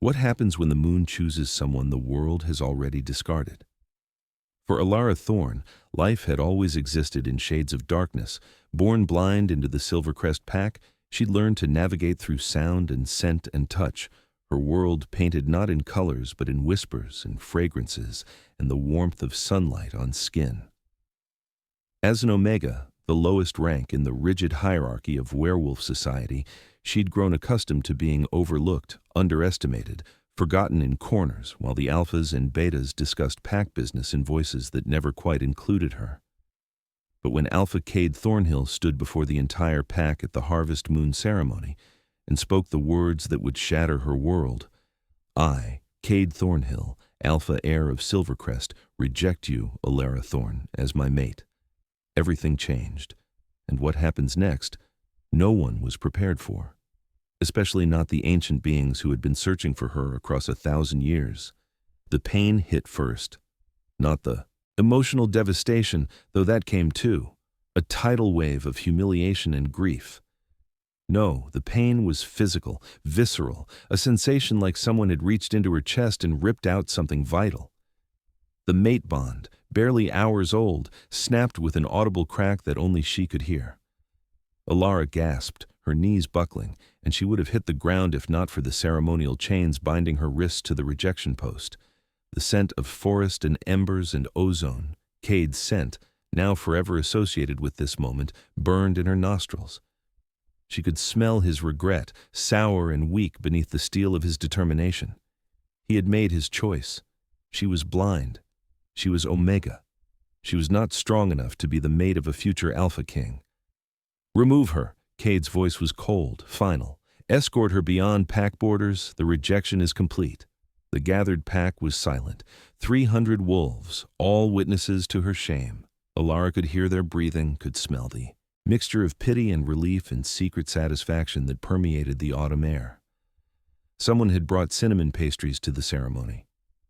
What happens when the moon chooses someone the world has already discarded? For Alara Thorne, life had always existed in shades of darkness. Born blind into the Silvercrest pack, she'd learned to navigate through sound and scent and touch, her world painted not in colors but in whispers and fragrances and the warmth of sunlight on skin. As an Omega, the lowest rank in the rigid hierarchy of werewolf society, she'd grown accustomed to being overlooked, underestimated, forgotten in corners while the alphas and betas discussed pack business in voices that never quite included her. But when Alpha Cade Thornhill stood before the entire pack at the Harvest Moon ceremony and spoke the words that would shatter her world, "I, Cade Thornhill, Alpha heir of Silvercrest, reject you, Alara Thorne, as my mate," everything changed. And what happens next, no one was prepared for. Especially not the ancient beings who had been searching for her across 1,000 years. The pain hit first. Not the emotional devastation, though that came too. A tidal wave of humiliation and grief. No, the pain was physical, visceral, a sensation like someone had reached into her chest and ripped out something vital. The mate bond, barely hours old, snapped with an audible crack that only she could hear. Alara gasped, her knees buckling, and she would have hit the ground if not for the ceremonial chains binding her wrists to the rejection post. The scent of forest and embers and ozone, Cade's scent, now forever associated with this moment, burned in her nostrils. She could smell his regret, sour and weak beneath the steel of his determination. He had made his choice. She was blind. She was Omega. She was not strong enough to be the mate of a future Alpha King. "Remove her." Cade's voice was cold, final. "Escort her beyond pack borders. The rejection is complete." The gathered pack was silent. 300 wolves, all witnesses to her shame. Alara could hear their breathing, could smell the mixture of pity and relief and secret satisfaction that permeated the autumn air. Someone had brought cinnamon pastries to the ceremony.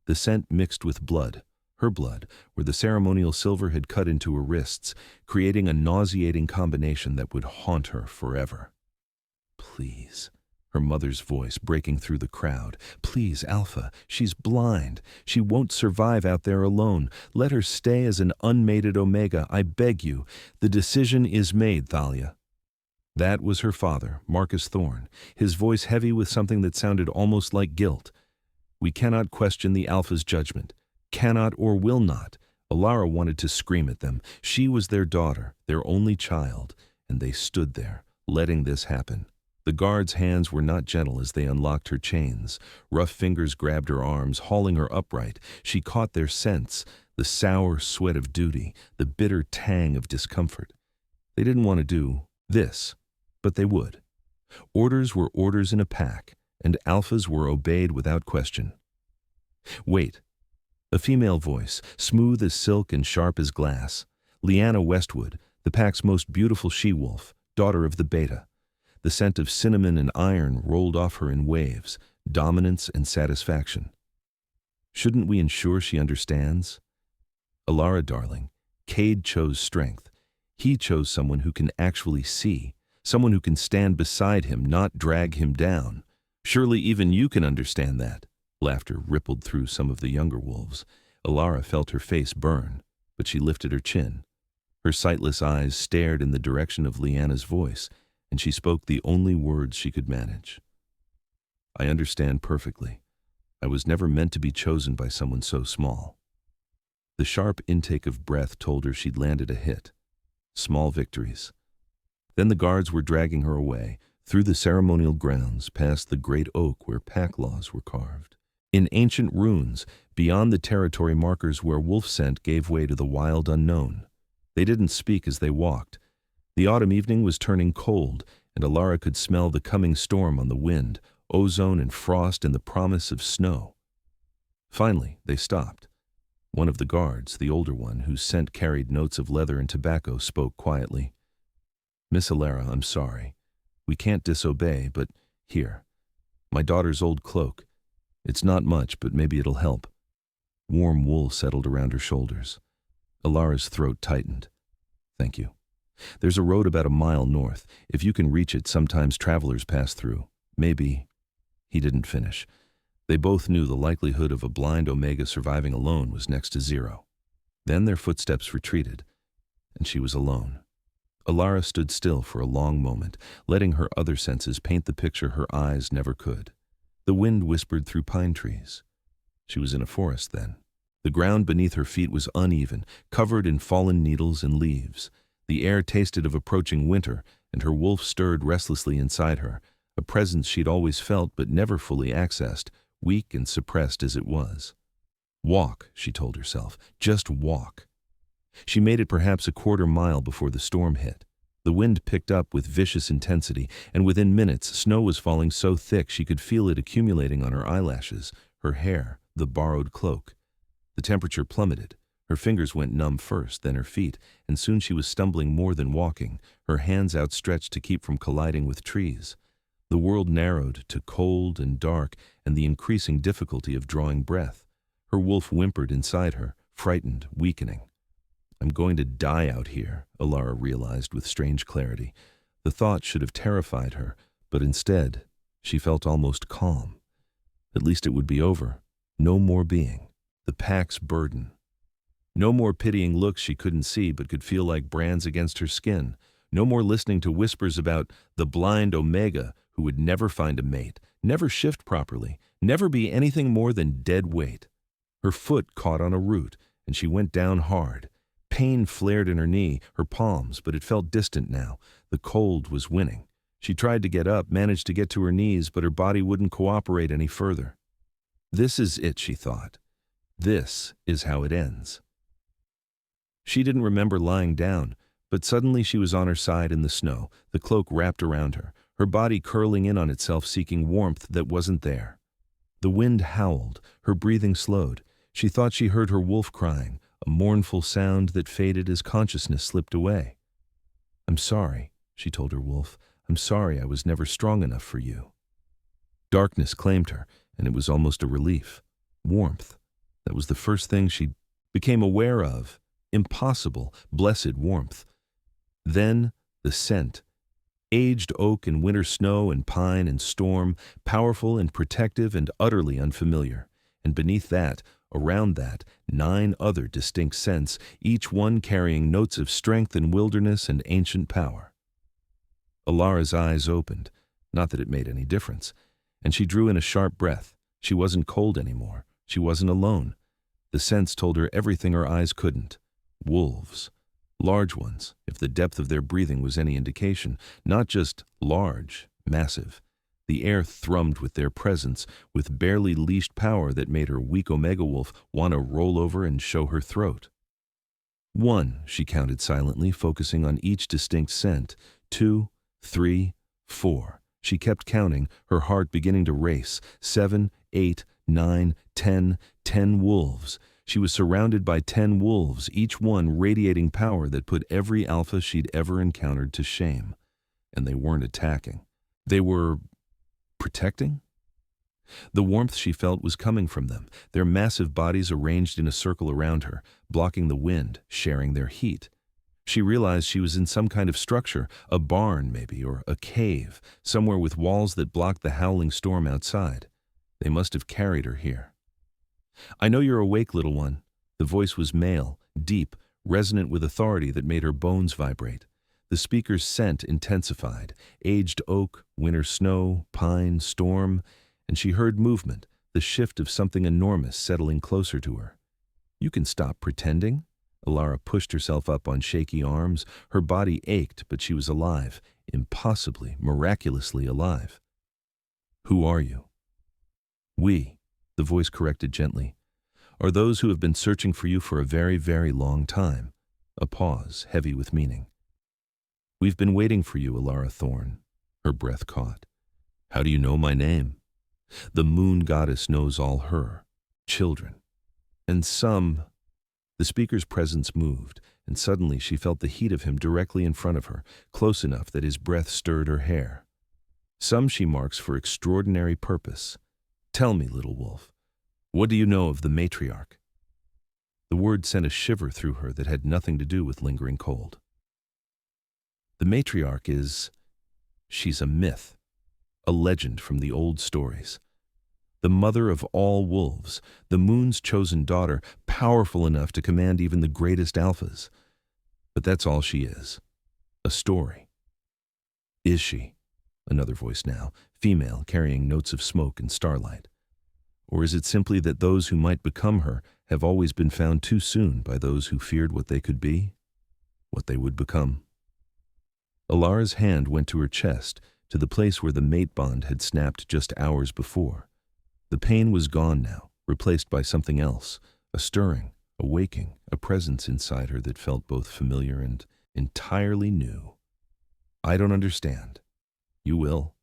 The scent mixed with blood, her blood, where the ceremonial silver had cut into her wrists, creating a nauseating combination that would haunt her forever. "Please," her mother's voice breaking through the crowd. "Please, Alpha, she's blind. She won't survive out there alone. Let her stay as an unmated Omega, I beg you. The decision is made, Thalia." That was her father, Marcus Thorne, his voice heavy with something that sounded almost like guilt. "We cannot question the Alpha's judgment. Cannot or will not." Alara wanted to scream at them. She was their daughter, their only child, and they stood there, letting this happen. The guards' hands were not gentle as they unlocked her chains. Rough fingers grabbed her arms, hauling her upright. She caught their scents, the sour sweat of duty, the bitter tang of discomfort. They didn't want to do this, but they would. Orders were orders in a pack, and Alphas were obeyed without question. "Wait." A female voice, smooth as silk and sharp as glass. Leanna Westwood, the pack's most beautiful she-wolf, daughter of the Beta. The scent of cinnamon and iron rolled off her in waves, dominance and satisfaction. "Shouldn't we ensure she understands?" "Alara, darling, Cade chose strength. He chose someone who can actually see, someone who can stand beside him, not drag him down. Surely even you can understand that." Laughter rippled through some of the younger wolves. Alara felt her face burn, but she lifted her chin. Her sightless eyes stared in the direction of Leanna's voice, and she spoke the only words she could manage. "I understand perfectly. I was never meant to be chosen by someone so small." The sharp intake of breath told her she'd landed a hit. Small victories. Then the guards were dragging her away, through the ceremonial grounds, past the great oak where pack laws were carved. In ancient runes, beyond the territory markers where wolf scent gave way to the wild unknown. They didn't speak as they walked. The autumn evening was turning cold, and Alara could smell the coming storm on the wind, ozone and frost and the promise of snow. Finally, they stopped. One of the guards, the older one, whose scent carried notes of leather and tobacco, spoke quietly. "Miss Alara, I'm sorry. We can't disobey, but here. My daughter's old cloak. It's not much, but maybe it'll help." Warm wool settled around her shoulders. Alara's throat tightened. "Thank you. There's a road about a mile north. If you can reach it, sometimes travelers pass through. Maybe—" He didn't finish. They both knew the likelihood of a blind Omega surviving alone was next to zero. Then their footsteps retreated, and she was alone. Alara stood still for a long moment, letting her other senses paint the picture her eyes never could. The wind whispered through pine trees. She was in a forest then. The ground beneath her feet was uneven, covered in fallen needles and leaves. The air tasted of approaching winter, and her wolf stirred restlessly inside her, a presence she'd always felt but never fully accessed, weak and suppressed as it was. Walk, she told herself, just walk. She made it perhaps a quarter mile before the storm hit. The wind picked up with vicious intensity, and within minutes snow was falling so thick she could feel it accumulating on her eyelashes, her hair, the borrowed cloak. The temperature plummeted. Her fingers went numb first, then her feet, and soon she was stumbling more than walking, her hands outstretched to keep from colliding with trees. The world narrowed to cold and dark and the increasing difficulty of drawing breath. Her wolf whimpered inside her, frightened, weakening. I'm going to die out here, Alara realized with strange clarity. The thought should have terrified her, but instead, she felt almost calm. At least it would be over. No more being. The pack's burden. No more pitying looks she couldn't see but could feel like brands against her skin. No more listening to whispers about the blind Omega who would never find a mate, never shift properly, never be anything more than dead weight. Her foot caught on a root, and she went down hard. Pain flared in her knee, her palms, but it felt distant now. The cold was winning. She tried to get up, managed to get to her knees, but her body wouldn't cooperate any further. This is it, she thought. This is how it ends. She didn't remember lying down, but suddenly she was on her side in the snow, the cloak wrapped around her, her body curling in on itself seeking warmth that wasn't there. The wind howled, her breathing slowed. She thought she heard her wolf crying, a mournful sound that faded as consciousness slipped away. I'm sorry, she told her wolf. I'm sorry I was never strong enough for you. Darkness claimed her, and it was almost a relief. Warmth. That was the first thing she became aware of. Impossible, blessed warmth. Then the scent. Aged oak and winter snow and pine and storm, powerful and protective and utterly unfamiliar. And beneath that, around that, 9 other distinct scents, each one carrying notes of strength and wilderness and ancient power. Alara's eyes opened, not that it made any difference, and she drew in a sharp breath. She wasn't cold anymore. She wasn't alone. The scents told her everything her eyes couldn't. Wolves. Large ones, if the depth of their breathing was any indication, not just large, massive. The air thrummed with their presence, with barely leashed power that made her weak Omega wolf want to roll over and show her throat. 1, she counted silently, focusing on each distinct scent. 2, 3, 4. She kept counting, her heart beginning to race. 7, 8, 9, 10 wolves. She was surrounded by 10 wolves, each one radiating power that put every alpha she'd ever encountered to shame. And they weren't attacking. They were protecting? The warmth she felt was coming from them, their massive bodies arranged in a circle around her, blocking the wind, sharing their heat. She realized she was in some kind of structure, a barn maybe, or a cave, somewhere with walls that blocked the howling storm outside. They must have carried her here. I know you're awake, little one. The voice was male, deep, resonant with authority that made her bones vibrate. The speaker's scent intensified, aged oak, winter snow, pine, storm, and she heard movement, the shift of something enormous settling closer to her. You can stop pretending? Alara pushed herself up on shaky arms. Her body ached, but she was alive, impossibly, miraculously alive. Who are you? We, the voice corrected gently, are those who have been searching for you for a very, very long time. A pause, heavy with meaning. We've been waiting for you, Alara Thorn. Her breath caught. How do you know my name? The moon goddess knows all her children. And some... The speaker's presence moved, and suddenly she felt the heat of him directly in front of her, close enough that his breath stirred her hair. Some she marks for extraordinary purpose. Tell me, little wolf, what do you know of the matriarch? The word sent a shiver through her that had nothing to do with lingering cold. The matriarch is... she's a myth, a legend from the old stories. the mother of all wolves, the moon's chosen daughter, powerful enough to command even the greatest alphas. But that's all she is. A story. Is she? Another voice now, female, carrying notes of smoke and starlight. Or is it simply that those who might become her have always been found too soon by those who feared what they could be, what they would become? Alara's hand went to her chest, to the place where the mate bond had snapped just hours before. The pain was gone now, replaced by something else, a stirring, a waking, a presence inside her that felt both familiar and entirely new. I don't understand. You will.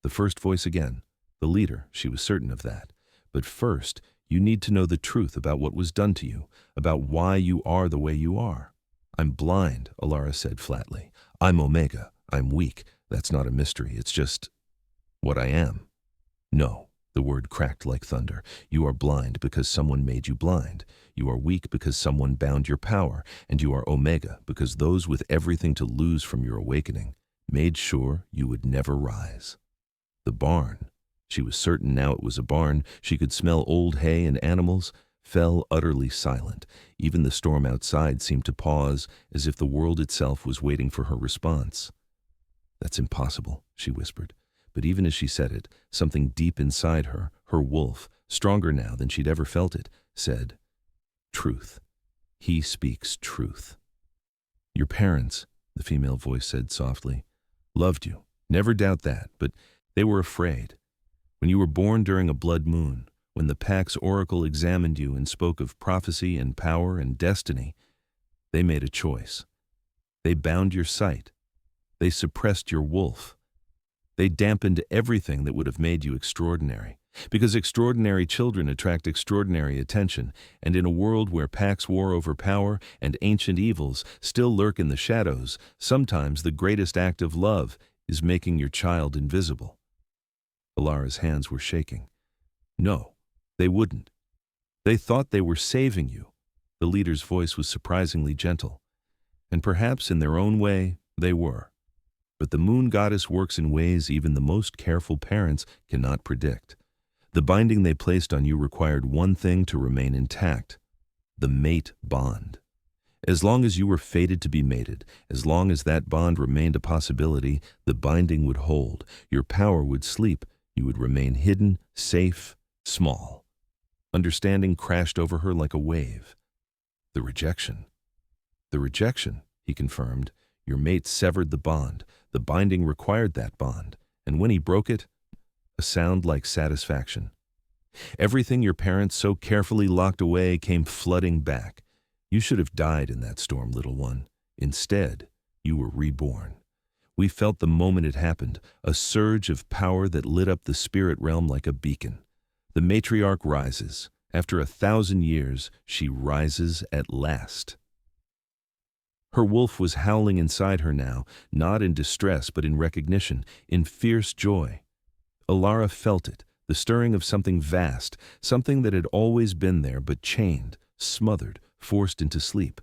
The first voice again. The leader, she was certain of that. But first, you need to know the truth about what was done to you, about why you are the way you are. I'm blind, Alara said flatly. I'm Omega. I'm weak. That's not a mystery. It's just what I am. No, the word cracked like thunder. You are blind because someone made you blind. You are weak because someone bound your power. And you are Omega because those with everything to lose from your awakening made sure you would never rise. The barn. She was certain now it was a barn. She could smell old hay and animals. Fell utterly silent. Even the storm outside seemed to pause, as if the world itself was waiting for her response. That's impossible, she whispered. But even as she said it, something deep inside her, her wolf, stronger now than she'd ever felt it, said, Truth. He speaks truth. Your parents, the female voice said softly, loved you. Never doubt that, but they were afraid. When you were born during a blood moon, when the Pax oracle examined you and spoke of prophecy and power and destiny, they made a choice. They bound your sight. They suppressed your wolf. They dampened everything that would have made you extraordinary. Because extraordinary children attract extraordinary attention, and in a world where Pax war over power and ancient evils still lurk in the shadows, sometimes the greatest act of love is making your child invisible. Alara's hands were shaking. No, they wouldn't. They thought they were saving you. The leader's voice was surprisingly gentle. And perhaps in their own way, they were. But the moon goddess works in ways even the most careful parents cannot predict. The binding they placed on you required one thing to remain intact: the mate bond. As long as you were fated to be mated, as long as that bond remained a possibility, the binding would hold. Your power would sleep. You would remain hidden, safe, small. Understanding crashed over her like a wave. The rejection. The rejection, he confirmed. Your mate severed the bond. The binding required that bond. And when he broke it, a sound like satisfaction. Everything your parents so carefully locked away came flooding back. You should have died in that storm, little one. Instead, you were reborn. We felt the moment it happened, a surge of power that lit up the spirit realm like a beacon. The matriarch rises. After 1,000 years, she rises at last. Her wolf was howling inside her now, not in distress but in recognition, in fierce joy. Alara felt it, the stirring of something vast, something that had always been there but chained, smothered, forced into sleep.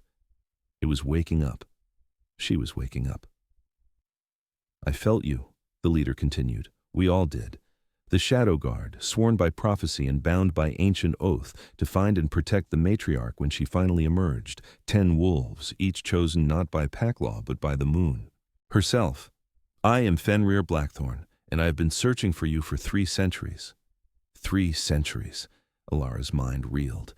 It was waking up. She was waking up. I felt you, the leader continued. We all did. The Shadow Guard, sworn by prophecy and bound by ancient oath to find and protect the matriarch when she finally emerged. 10 wolves, each chosen not by pack law but by the moon. Herself. I am Fenrir Blackthorn, and I have been searching for you for 3 centuries. 3 centuries. Alara's mind reeled.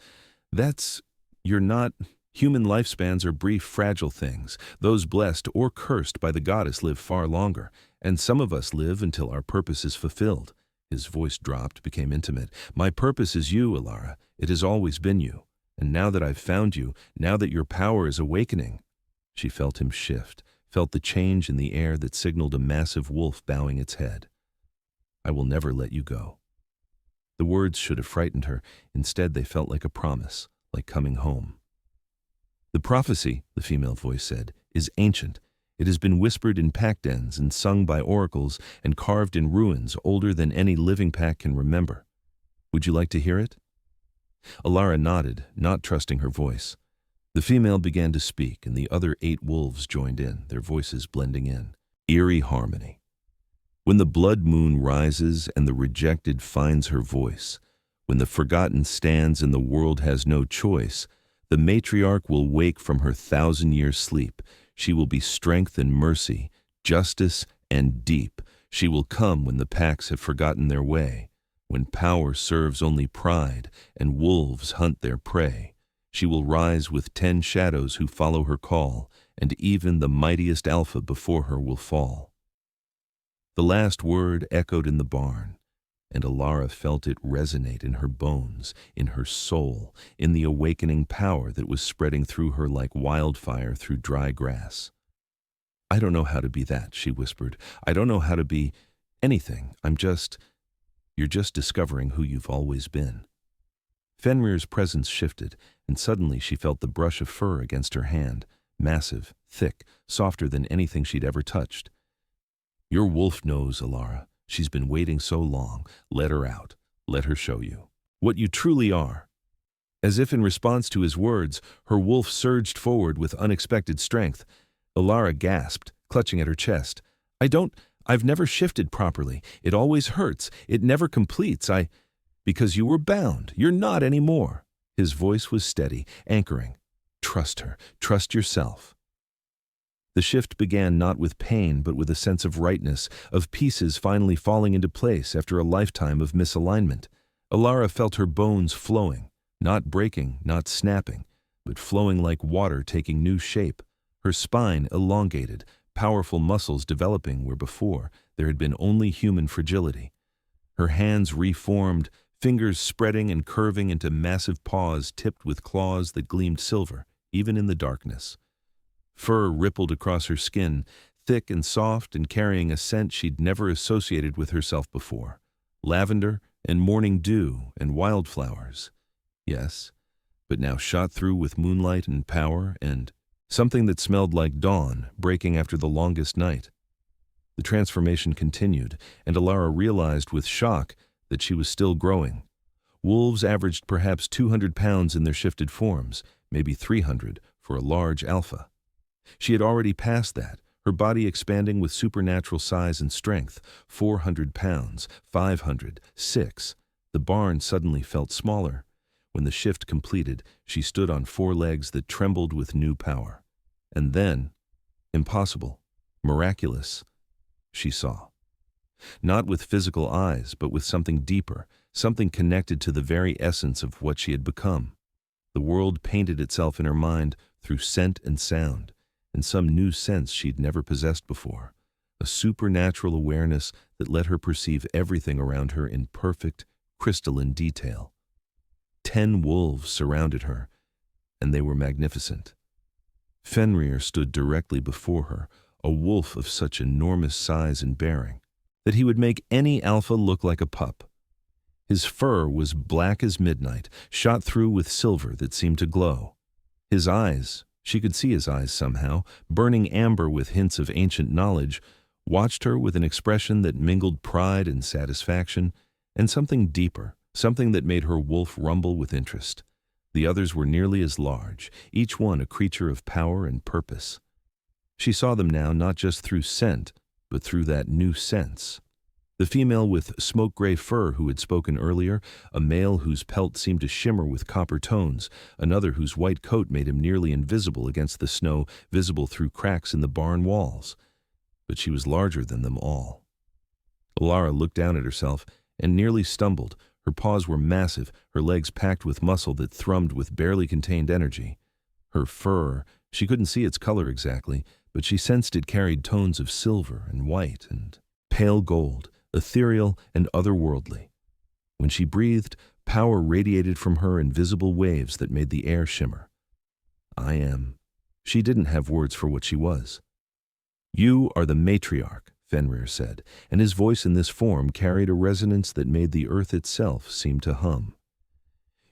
You're not... Human lifespans are brief, fragile things. Those blessed or cursed by the goddess live far longer, and some of us live until our purpose is fulfilled. His voice dropped, became intimate. My purpose is you, Alara. It has always been you. And now that I've found you, now that your power is awakening. She felt him shift, felt the change in the air that signaled a massive wolf bowing its head. I will never let you go. The words should have frightened her. Instead, they felt like a promise, like coming home. The prophecy, the female voice said, is ancient. It has been whispered in pack dens and sung by oracles and carved in ruins older than any living pack can remember. Would you like to hear it? Alara nodded, not trusting her voice. The female began to speak, and the other 8 wolves joined in, their voices blending in. Eerie harmony. When the blood moon rises and the rejected finds her voice, when the forgotten stands and the world has no choice, the matriarch will wake from her 1,000-year sleep. She will be strength and mercy, justice and deep. She will come when the packs have forgotten their way, when power serves only pride and wolves hunt their prey. She will rise with 10 shadows who follow her call, and even the mightiest Alpha before her will fall. The last word echoed in the barn, and Alara felt it resonate in her bones, in her soul, in the awakening power that was spreading through her like wildfire through dry grass. "I don't know how to be that," she whispered. "I don't know how to be anything. You're just discovering who you've always been." Fenrir's presence shifted, and suddenly she felt the brush of fur against her hand, massive, thick, softer than anything she'd ever touched. "Your wolf knows, Alara. She's been waiting so long. Let her out. Let her show you what you truly are." As if in response to his words, her wolf surged forward with unexpected strength. Alara gasped, clutching at her chest. I've never shifted properly. It always hurts. It never completes. Because you were bound. You're not anymore." His voice was steady, anchoring. "Trust her. Trust yourself." The shift began not with pain, but with a sense of rightness, of pieces finally falling into place after a lifetime of misalignment. Alara felt her bones flowing, not breaking, not snapping, but flowing like water taking new shape. Her spine elongated, powerful muscles developing where before there had been only human fragility. Her hands reformed, fingers spreading and curving into massive paws tipped with claws that gleamed silver, even in the darkness. Fur rippled across her skin, thick and soft and carrying a scent she'd never associated with herself before. Lavender and morning dew and wildflowers. Yes, but now shot through with moonlight and power and something that smelled like dawn breaking after the longest night. The transformation continued, and Alara realized with shock that she was still growing. Wolves averaged perhaps 200 pounds in their shifted forms, maybe 300 for a large alpha. She had already passed that, her body expanding with supernatural size and strength. 400 pounds, 500, 6. The barn suddenly felt smaller. When the shift completed, she stood on 4 legs that trembled with new power. And then, impossible, miraculous, she saw. Not with physical eyes, but with something deeper, something connected to the very essence of what she had become. The world painted itself in her mind through scent and sound, and some new sense she'd never possessed before, a supernatural awareness that let her perceive everything around her in perfect, crystalline detail. 10 wolves surrounded her, and they were magnificent. Fenrir stood directly before her, a wolf of such enormous size and bearing that he would make any alpha look like a pup. His fur was black as midnight, shot through with silver that seemed to glow. His eyes, she could see his eyes somehow, burning amber with hints of ancient knowledge, watched her with an expression that mingled pride and satisfaction, and something deeper, something that made her wolf rumble with interest. The others were nearly as large, each one a creature of power and purpose. She saw them now not just through scent, but through that new sense. The female with smoke-gray fur who had spoken earlier, a male whose pelt seemed to shimmer with copper tones, another whose white coat made him nearly invisible against the snow, visible through cracks in the barn walls. But she was larger than them all. Alara looked down at herself and nearly stumbled. Her paws were massive, her legs packed with muscle that thrummed with barely contained energy. Her fur, she couldn't see its color exactly, but she sensed it carried tones of silver and white and pale gold, ethereal and otherworldly. When she breathed, power radiated from her in visible waves that made the air shimmer. "I am." She didn't have words for what she was. "You are the matriarch," Fenrir said, and his voice in this form carried a resonance that made the earth itself seem to hum.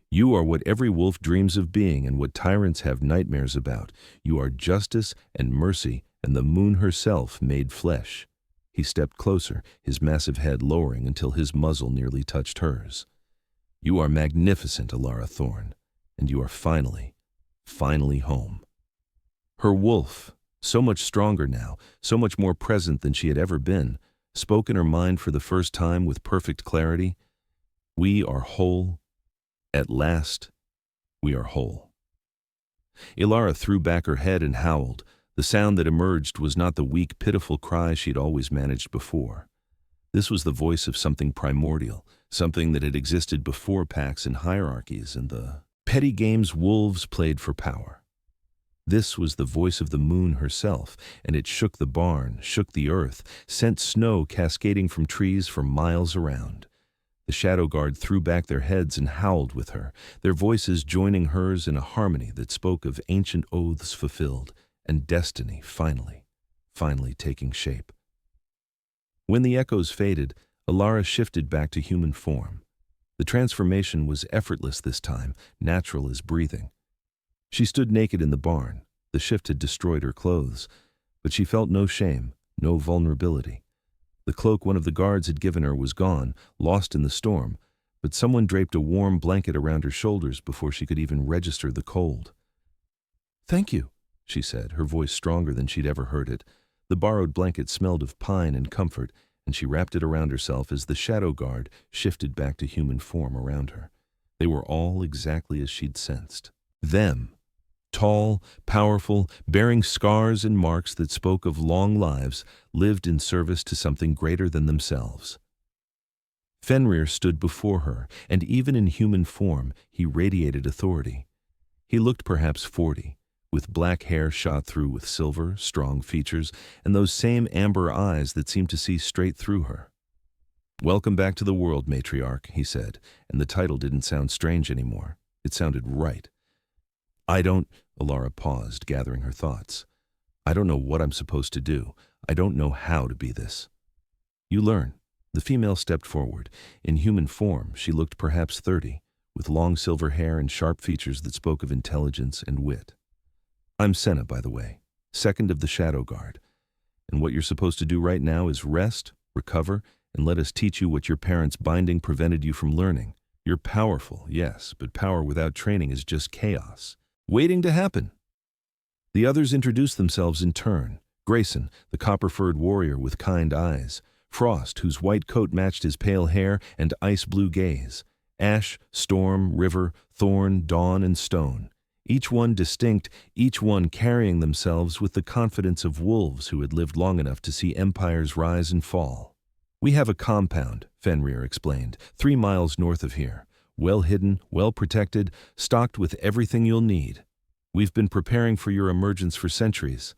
"You are what every wolf dreams of being and what tyrants have nightmares about. You are justice and mercy and the moon herself made flesh." He stepped closer, his massive head lowering until his muzzle nearly touched hers. "You are magnificent, Alara Thorn, and you are finally home." Her wolf, so much stronger now, so much more present than she had ever been, spoke in her mind for the first time with perfect clarity. We are whole. At last, we are whole. Ilara threw back her head and howled. The sound that emerged was not the weak, pitiful cry she'd always managed before. This was the voice of something primordial, something that had existed before packs and hierarchies and the petty games wolves played for power. This was the voice of the moon herself, and it shook the barn, shook the earth, sent snow cascading from trees for miles around. The Shadow Guard threw back their heads and howled with her, their voices joining hers in a harmony that spoke of ancient oaths fulfilled and destiny finally taking shape. When the echoes faded, Ilara shifted back to human form. The transformation was effortless this time, natural as breathing. She stood naked in the barn. The shift had destroyed her clothes, but she felt no shame, no vulnerability. The cloak one of the guards had given her was gone, lost in the storm, but someone draped a warm blanket around her shoulders before she could even register the cold. "Thank you," she said, her voice stronger than she'd ever heard it. The borrowed blanket smelled of pine and comfort, and she wrapped it around herself as the Shadow Guard shifted back to human form around her. They were all exactly as she'd sensed. Them. Tall, powerful, bearing scars and marks that spoke of long lives, lived in service to something greater than themselves. Fenrir stood before her, and even in human form, he radiated authority. He looked perhaps 40, with black hair shot through with silver, strong features, and those same amber eyes that seemed to see straight through her. "Welcome back to the world, matriarch," he said, and the title didn't sound strange anymore. It sounded right. Ilara paused, gathering her thoughts. "I don't know what I'm supposed to do. I don't know how to be this." "You learn." The female stepped forward. In human form, she looked perhaps 30, with long silver hair and sharp features that spoke of intelligence and wit. "I'm Senna, by the way, second of the Shadow Guard. And what you're supposed to do right now is rest, recover, and let us teach you what your parents' binding prevented you from learning. You're powerful, yes, but power without training is just chaos, waiting to happen." The others introduced themselves in turn. Grayson, the copper-furred warrior with kind eyes. Frost, whose white coat matched his pale hair and ice-blue gaze. Ash, Storm, River, Thorn, Dawn, and Stone. Each one distinct, each one carrying themselves with the confidence of wolves who had lived long enough to see empires rise and fall. "We have a compound," Fenrir explained, 3 miles north of here. Well hidden, well protected, stocked with everything you'll need. We've been preparing for your emergence for centuries.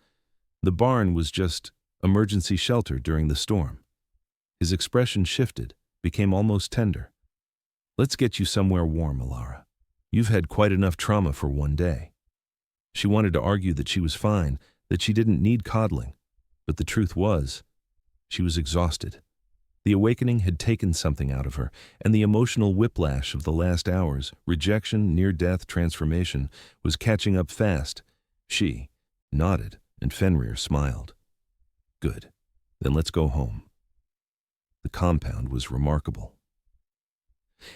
The barn was just emergency shelter during the storm. His expression shifted, became almost tender. "Let's get you somewhere warm, Ilara. You've had quite enough trauma for one day." She wanted to argue that she was fine, that she didn't need coddling. But the truth was, she was exhausted. The awakening had taken something out of her, and the emotional whiplash of the last hours, rejection, near-death, transformation, was catching up fast. She nodded, and Fenrir smiled. "Good. Then let's go home." The compound was remarkable.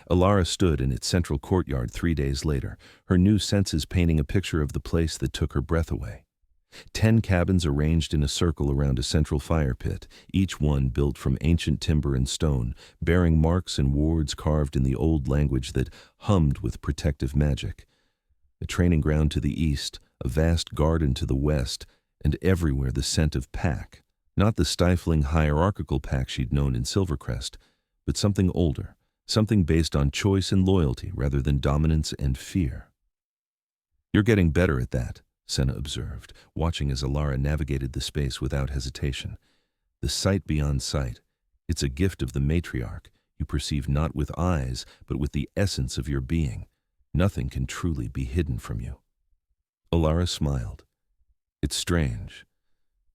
Ilara stood in its central courtyard 3 days later, her new senses painting a picture of the place that took her breath away. 10 cabins arranged in a circle around a central fire pit, each one built from ancient timber and stone, bearing marks and words carved in the old language that hummed with protective magic. A training ground to the east, a vast garden to the west, and everywhere the scent of pack. Not the stifling hierarchical pack she'd known in Silvercrest, but something older, something based on choice and loyalty rather than dominance and fear. "You're getting better at that," Senna observed, watching as Ilara navigated the space without hesitation. "The sight beyond sight. It's a gift of the matriarch. You perceive not with eyes, but with the essence of your being. Nothing can truly be hidden from you." Ilara smiled. "It's strange.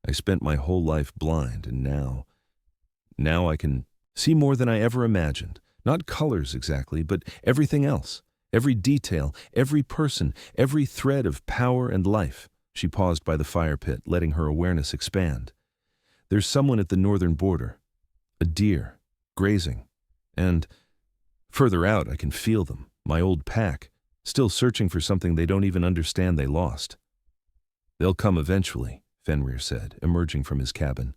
I spent my whole life blind, and now I can see more than I ever imagined. Not colors exactly, but everything else. Every detail, every person, every thread of power and life." She paused by the fire pit, letting her awareness expand. "There's someone at the northern border. A deer, grazing. And further out I can feel them, my old pack, still searching for something they don't even understand they lost." "They'll come eventually," Fenrir said, emerging from his cabin.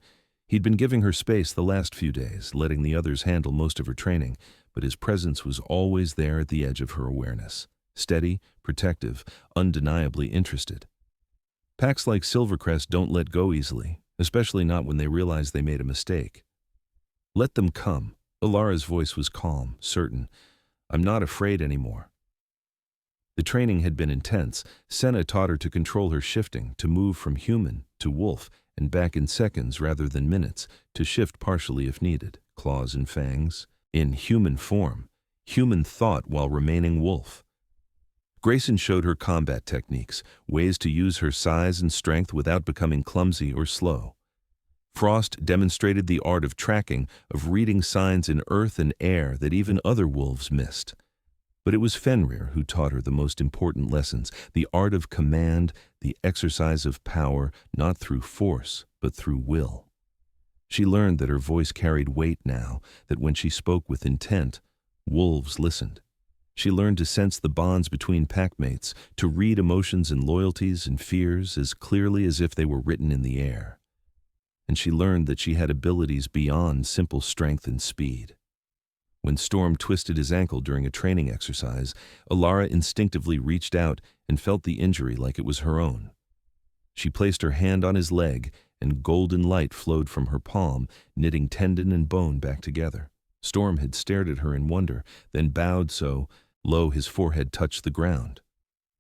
He'd been giving her space the last few days, letting the others handle most of her training, but his presence was always there at the edge of her awareness, steady, protective, undeniably interested. Packs like Silvercrest don't let go easily, especially not when they realize they made a mistake. "Let them come." Alara's voice was calm, certain. "I'm not afraid anymore." The training had been intense. Senna taught her to control her shifting, to move from human to wolf, and back in seconds rather than minutes, to shift partially if needed, claws and fangs, in human form, human thought while remaining wolf. Grayson showed her combat techniques, ways to use her size and strength without becoming clumsy or slow. Frost demonstrated the art of tracking, of reading signs in earth and air that even other wolves missed. But it was Fenrir who taught her the most important lessons, the art of command, the exercise of power, not through force, but through will. She learned that her voice carried weight now, that when she spoke with intent, wolves listened. She learned to sense the bonds between packmates, to read emotions and loyalties and fears as clearly as if they were written in the air. And she learned that she had abilities beyond simple strength and speed. When Storm twisted his ankle during a training exercise, Alara instinctively reached out and felt the injury like it was her own. She placed her hand on his leg, and golden light flowed from her palm, knitting tendon and bone back together. Storm had stared at her in wonder, then bowed so low his forehead touched the ground.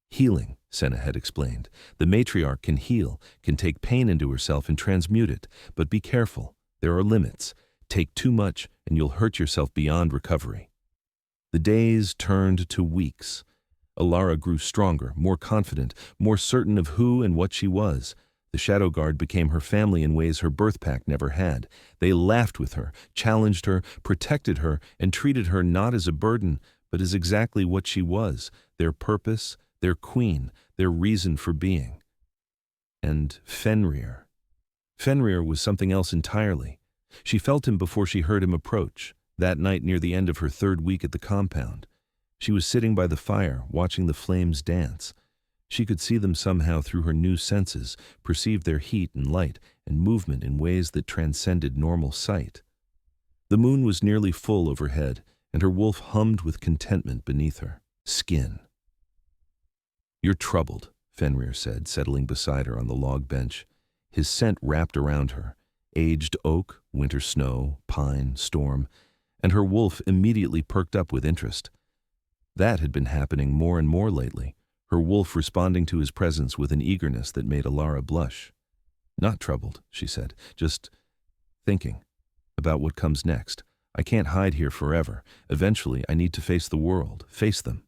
"Healing," Senna had explained. "The matriarch can heal, can take pain into herself and transmute it, but be careful. There are limits. Take too much and you'll hurt yourself beyond recovery." The days turned to weeks. Alara grew stronger, more confident, more certain of who and what she was. The Shadow Guard became her family in ways her birth pack never had. They laughed with her, challenged her, protected her, and treated her not as a burden, but as exactly what she was, their purpose, their queen, their reason for being. And Fenrir. Fenrir was something else entirely. She felt him before she heard him approach, that night near the end of her third week at the compound. She was sitting by the fire, watching the flames dance. She could see them somehow through her new senses, perceive their heat and light and movement in ways that transcended normal sight. The moon was nearly full overhead, and her wolf hummed with contentment beneath her skin. "You're troubled," Fenrir said, settling beside her on the log bench. His scent wrapped around her, aged oak, winter snow, pine, storm, and her wolf immediately perked up with interest. That had been happening more and more lately, her wolf responding to his presence with an eagerness that made Alara blush. "Not troubled," she said, "just thinking about what comes next. I can't hide here forever. Eventually, I need to face the world, face them.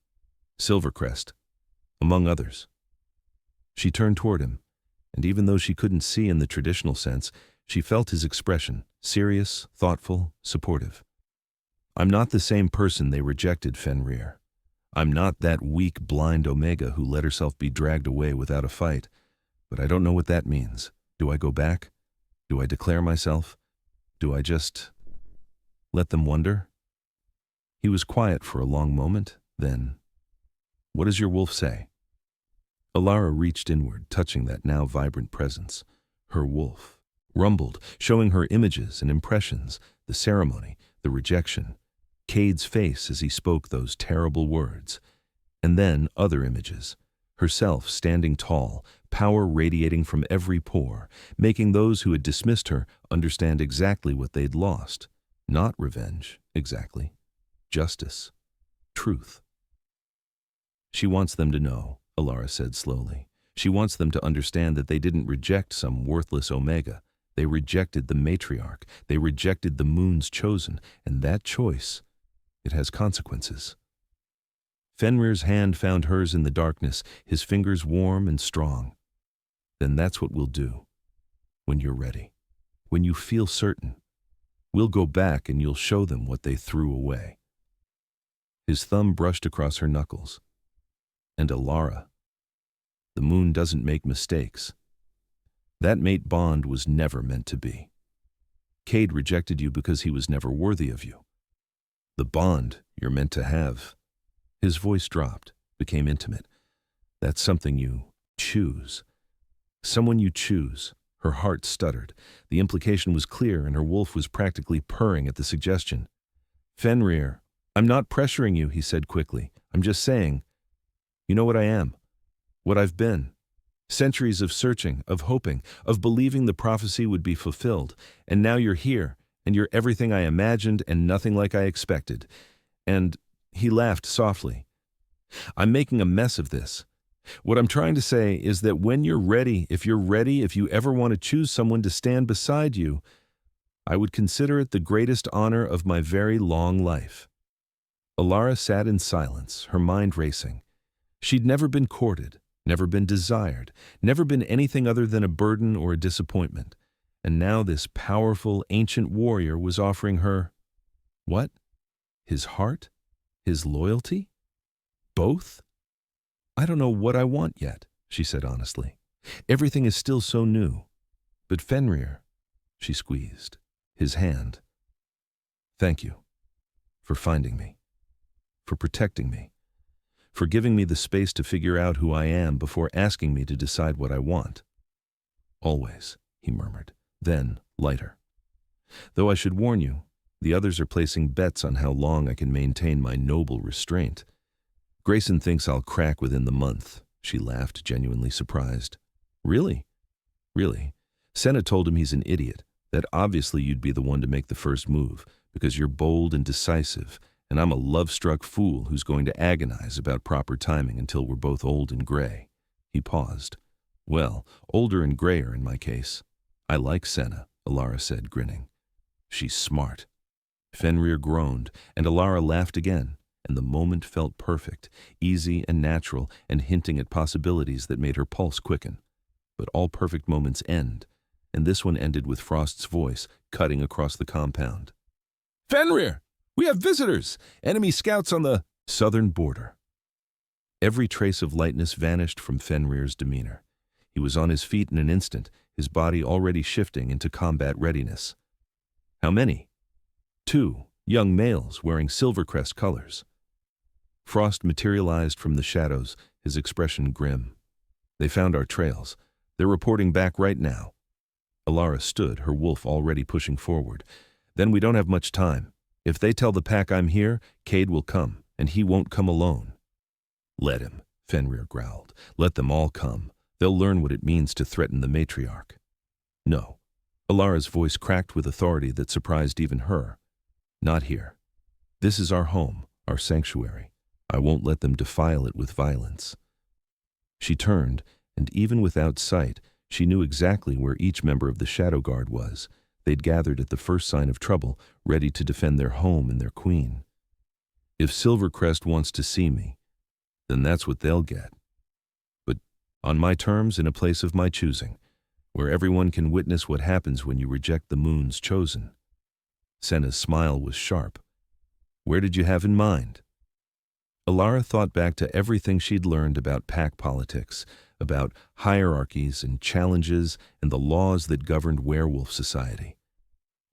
Silvercrest, among others." She turned toward him, and even though she couldn't see in the traditional sense, she felt his expression, serious, thoughtful, supportive. "I'm not the same person they rejected, Fenrir. I'm not that weak, blind Omega who let herself be dragged away without a fight. But I don't know what that means. Do I go back? Do I declare myself? Do I just let them wonder?" He was quiet for a long moment, then, "What does your wolf say?" Alara reached inward, touching that now vibrant presence. Her wolf rumbled, showing her images and impressions, the ceremony, the rejection, Cade's face as he spoke those terrible words, and then other images, herself standing tall, power radiating from every pore, making those who had dismissed her understand exactly what they'd lost. Not revenge, exactly. Justice. Truth. "She wants them to know," Alara said slowly. "She wants them to understand that they didn't reject some worthless Omega. They rejected the matriarch. They rejected the moon's chosen, and that choice, it has consequences." Fenrir's hand found hers in the darkness, his fingers warm and strong. "Then that's what we'll do. When you're ready. When you feel certain. We'll go back and you'll show them what they threw away." His thumb brushed across her knuckles. "And Alara, the moon doesn't make mistakes. That mate bond was never meant to be. Cade rejected you because he was never worthy of you. The bond you're meant to have." His voice dropped, became intimate. "That's something you choose. Someone you choose, Her heart stuttered. The implication was clear, and her wolf was practically purring at the suggestion. "Fenrir, I'm not pressuring you," he said quickly. "I'm just saying, you know what I am, what I've been. Centuries of searching, of hoping, of believing the prophecy would be fulfilled. And now you're here, and you're everything I imagined and nothing like I expected. And," he laughed softly, "I'm making a mess of this. What I'm trying to say is that when you're ready, if you ever want to choose someone to stand beside you, I would consider it the greatest honor of my very long life." Alara sat in silence, her mind racing. She'd never been courted, never been desired, never been anything other than a burden or a disappointment. And now this powerful, ancient warrior was offering her, what? His heart? His loyalty? Both? "I don't know what I want yet," she said honestly. "Everything is still so new. But Fenrir," she squeezed his hand, "thank you for finding me, for protecting me, for giving me the space to figure out who I am before asking me to decide what I want." "Always," he murmured, then lighter. "Though I should warn you, the others are placing bets on how long I can maintain my noble restraint. Grayson thinks I'll crack within the month." She laughed, genuinely surprised. "Really?" "Really. Senna told him he's an idiot, that obviously you'd be the one to make the first move, because you're bold and decisive, and I'm a love-struck fool who's going to agonize about proper timing until we're both old and gray." He paused. "Well, older and grayer in my case. I like Senna," Alara said, grinning. "She's smart." Fenrir groaned, and Alara laughed again, and the moment felt perfect, easy and natural, and hinting at possibilities that made her pulse quicken. But all perfect moments end, and this one ended with Frost's voice cutting across the compound. "Fenrir! We have visitors! Enemy scouts on the southern border." Every trace of lightness vanished from Fenrir's demeanor. He was on his feet in an instant, his body already shifting into combat readiness. "How many?" "2 young males wearing Silvercrest colors." Frost materialized from the shadows, his expression grim. "They found our trails. They're reporting back right now." Alara stood, her wolf already pushing forward. "Then we don't have much time. If they tell the pack I'm here, Cade will come, and he won't come alone." "Let him," Fenrir growled. "Let them all come. They'll learn what it means to threaten the matriarch." "No." Alara's voice cracked with authority that surprised even her. "Not here. This is our home, our sanctuary. I won't let them defile it with violence." She turned, and even without sight, she knew exactly where each member of the Shadow Guard was. They'd gathered at the first sign of trouble, ready to defend their home and their queen. "If Silvercrest wants to see me, then that's what they'll get. But on my terms, in a place of my choosing, where everyone can witness what happens when you reject the moon's chosen." Senna's smile was sharp. "Where did you have in mind?" Alara thought back to everything she'd learned about pack politics, about hierarchies and challenges and the laws that governed werewolf society.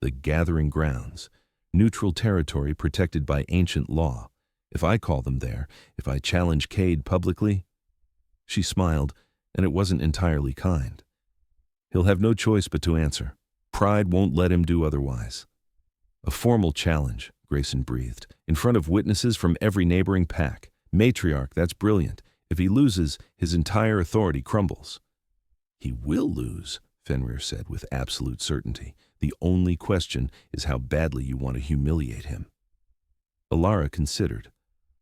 The gathering grounds, neutral territory protected by ancient law. If I call them there, if I challenge Cade publicly. She smiled, and it wasn't entirely kind. "He'll have no choice but to answer. Pride won't let him do otherwise." "A formal challenge," Grayson breathed, "in front of witnesses from every neighboring pack. Matriarch, that's brilliant. If he loses, his entire authority crumbles." "He will lose," Fenrir said with absolute certainty. "The only question is how badly you want to humiliate him." Alara considered.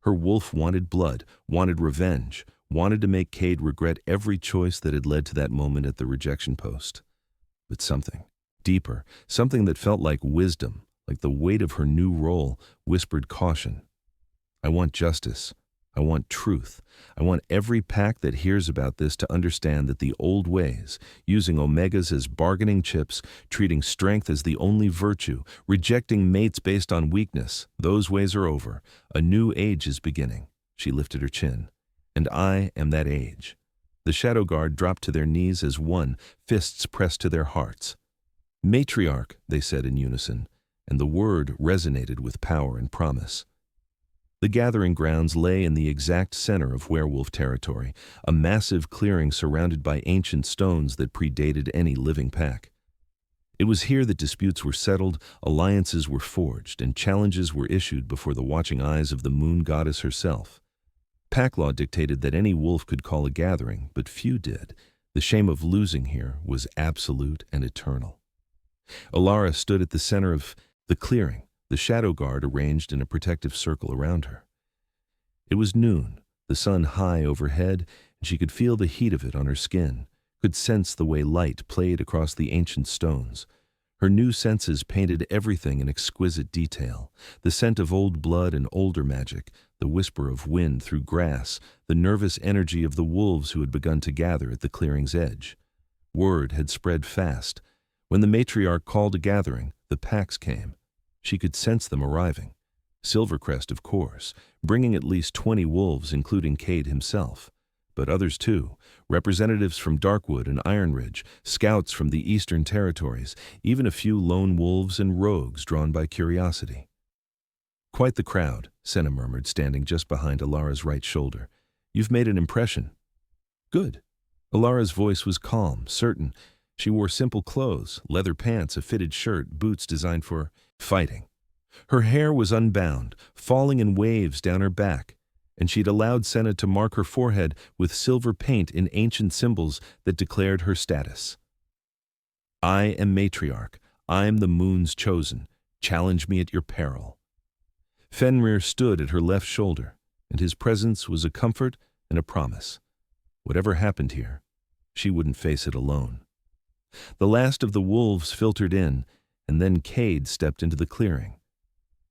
Her wolf wanted blood, wanted revenge, wanted to make Cade regret every choice that had led to that moment at the rejection post. But something deeper, something that felt like wisdom, like the weight of her new role, whispered caution. "I want justice. I want truth. I want every pack that hears about this to understand that the old ways, using omegas as bargaining chips, treating strength as the only virtue, rejecting mates based on weakness, those ways are over. A new age is beginning." She lifted her chin. "And I am that age." The Shadow Guard dropped to their knees as one, fists pressed to their hearts. "Matriarch," they said in unison, and the word resonated with power and promise. The gathering grounds lay in the exact center of werewolf territory, a massive clearing surrounded by ancient stones that predated any living pack. It was here that disputes were settled, alliances were forged, and challenges were issued before the watching eyes of the moon goddess herself. Pack law dictated that any wolf could call a gathering, but few did. The shame of losing here was absolute and eternal. Alara stood at the center of the clearing, the shadow guard arranged in a protective circle around her. It was noon, the sun high overhead, and she could feel the heat of it on her skin, could sense the way light played across the ancient stones. Her new senses painted everything in exquisite detail, the scent of old blood and older magic, the whisper of wind through grass, the nervous energy of the wolves who had begun to gather at the clearing's edge. Word had spread fast. When the matriarch called a gathering, the packs came. She could sense them arriving. Silvercrest, of course, bringing at least 20 wolves, including Cade himself. But others too, representatives from Darkwood and Iron Ridge, scouts from the Eastern Territories, even a few lone wolves and rogues drawn by curiosity. "Quite the crowd," Senna murmured, standing just behind Alara's right shoulder. "You've made an impression." "Good." Alara's voice was calm, certain. She wore simple clothes, leather pants, a fitted shirt, boots designed for fighting. Her hair was unbound, falling in waves down her back, and she'd allowed Senna to mark her forehead with silver paint in ancient symbols that declared her status. "I am matriarch. I'm the moon's chosen. Challenge me at your peril." Fenrir stood at her left shoulder, and his presence was a comfort and a promise. Whatever happened here, she wouldn't face it alone. The last of the wolves filtered in, and then Cade stepped into the clearing.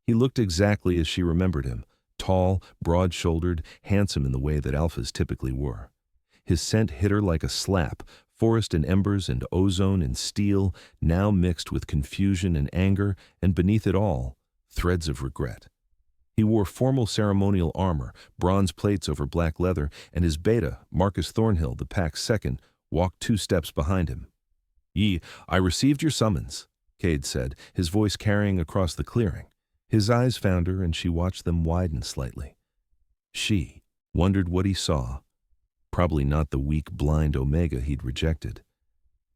He looked exactly as she remembered him, tall, broad-shouldered, handsome in the way that alphas typically were. His scent hit her like a slap, forest and embers and ozone and steel, now mixed with confusion and anger, and beneath it all, threads of regret. He wore formal ceremonial armor, bronze plates over black leather, and his beta, Marcus Thornhill, the pack's second, walked 2 steps behind him. I received your summons," Cade said, his voice carrying across the clearing. His eyes found her, and she watched them widen slightly. She wondered what he saw. Probably not the weak, blind Omega he'd rejected.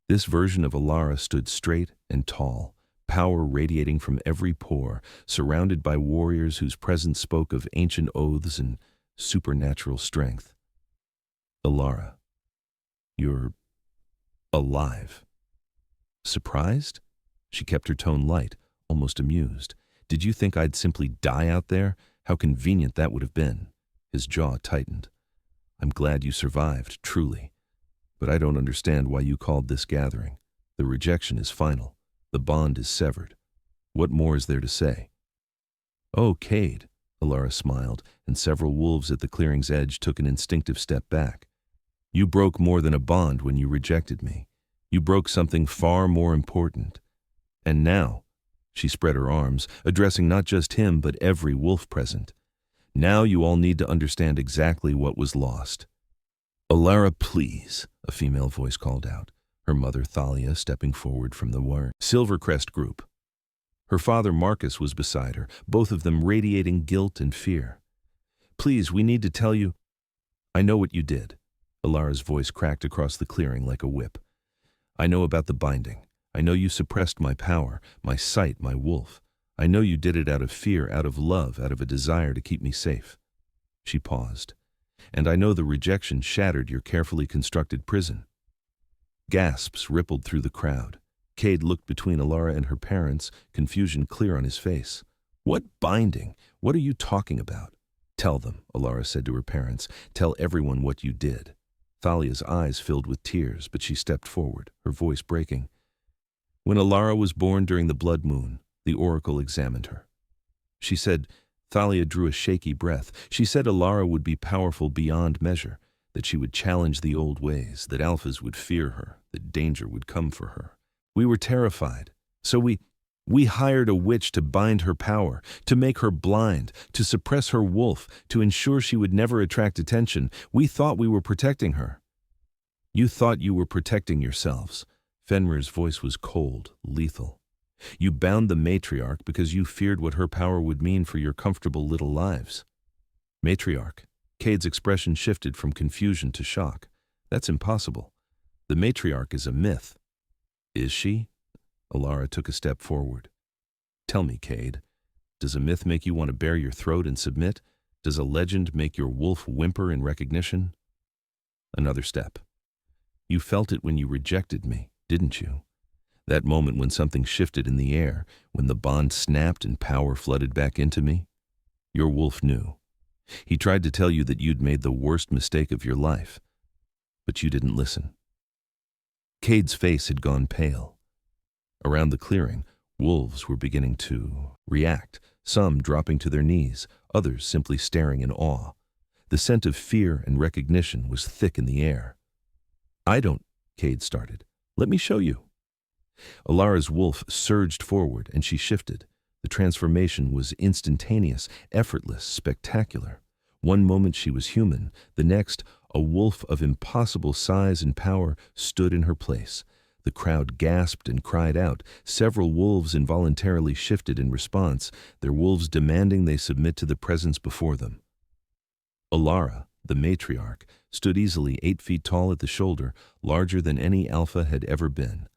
This version of Alara stood straight and tall, power radiating from every pore, surrounded by warriors whose presence spoke of ancient oaths and supernatural strength. "Alara, you're alive." "Surprised?" She kept her tone light, almost amused. "Did you think I'd simply die out there? How convenient that would have been." His jaw tightened. "I'm glad you survived, truly. But I don't understand why you called this gathering. The rejection is final. The bond is severed. What more is there to say?" "Oh, Cade," Alara smiled, and several wolves at the clearing's edge took an instinctive step back. "You broke more than a bond when you rejected me. You broke something far more important. And now," she spread her arms, addressing not just him but every wolf present, "now you all need to understand exactly what was lost." "Alara, please," a female voice called out, her mother Thalia stepping forward from the Silvercrest group. Her father Marcus was beside her, both of them radiating guilt and fear. "Please, we need to tell you—" "I know what you did." Alara's voice cracked across the clearing like a whip. "I know about the binding. I know you suppressed my power, my sight, my wolf. I know you did it out of fear, out of love, out of a desire to keep me safe." She paused. "And I know the rejection shattered your carefully constructed prison." Gasps rippled through the crowd. Cade looked between Alara and her parents, confusion clear on his face. "What binding? What are you talking about?" "Tell them," Alara said to her parents. "Tell everyone what you did." Thalia's eyes filled with tears, but she stepped forward, her voice breaking. "When Alara was born during the blood moon, the oracle examined her. She said," Thalia drew a shaky breath, "she said Alara would be powerful beyond measure, that she would challenge the old ways, that alphas would fear her, that danger would come for her. We were terrified, so we hired a witch to bind her power, to make her blind, to suppress her wolf, to ensure she would never attract attention. We thought we were protecting her." "You thought you were protecting yourselves." Fenrir's voice was cold, lethal. "You bound the matriarch because you feared what her power would mean for your comfortable little lives." Matriarch. Cade's expression shifted from confusion to shock. That's impossible. The matriarch is a myth. Is she? Alara took a step forward. Tell me, Cade, does a myth make you want to bare your throat and submit? Does a legend make your wolf whimper in recognition? Another step. You felt it when you rejected me, didn't you? That moment when something shifted in the air, when the bond snapped and power flooded back into me? Your wolf knew. He tried to tell you that you'd made the worst mistake of your life, but you didn't listen. Cade's face had gone pale. Around the clearing, wolves were beginning to react, some dropping to their knees, others simply staring in awe. The scent of fear and recognition was thick in the air. I don't, Cade started. Let me show you. Alara's wolf surged forward and she shifted. The transformation was instantaneous, effortless, spectacular. One moment she was human, the next, a wolf of impossible size and power stood in her place. The crowd gasped and cried out. Several wolves involuntarily shifted in response, their wolves demanding they submit to the presence before them. Alara, the matriarch, stood easily 8 feet tall at the shoulder, larger than any alpha had ever been.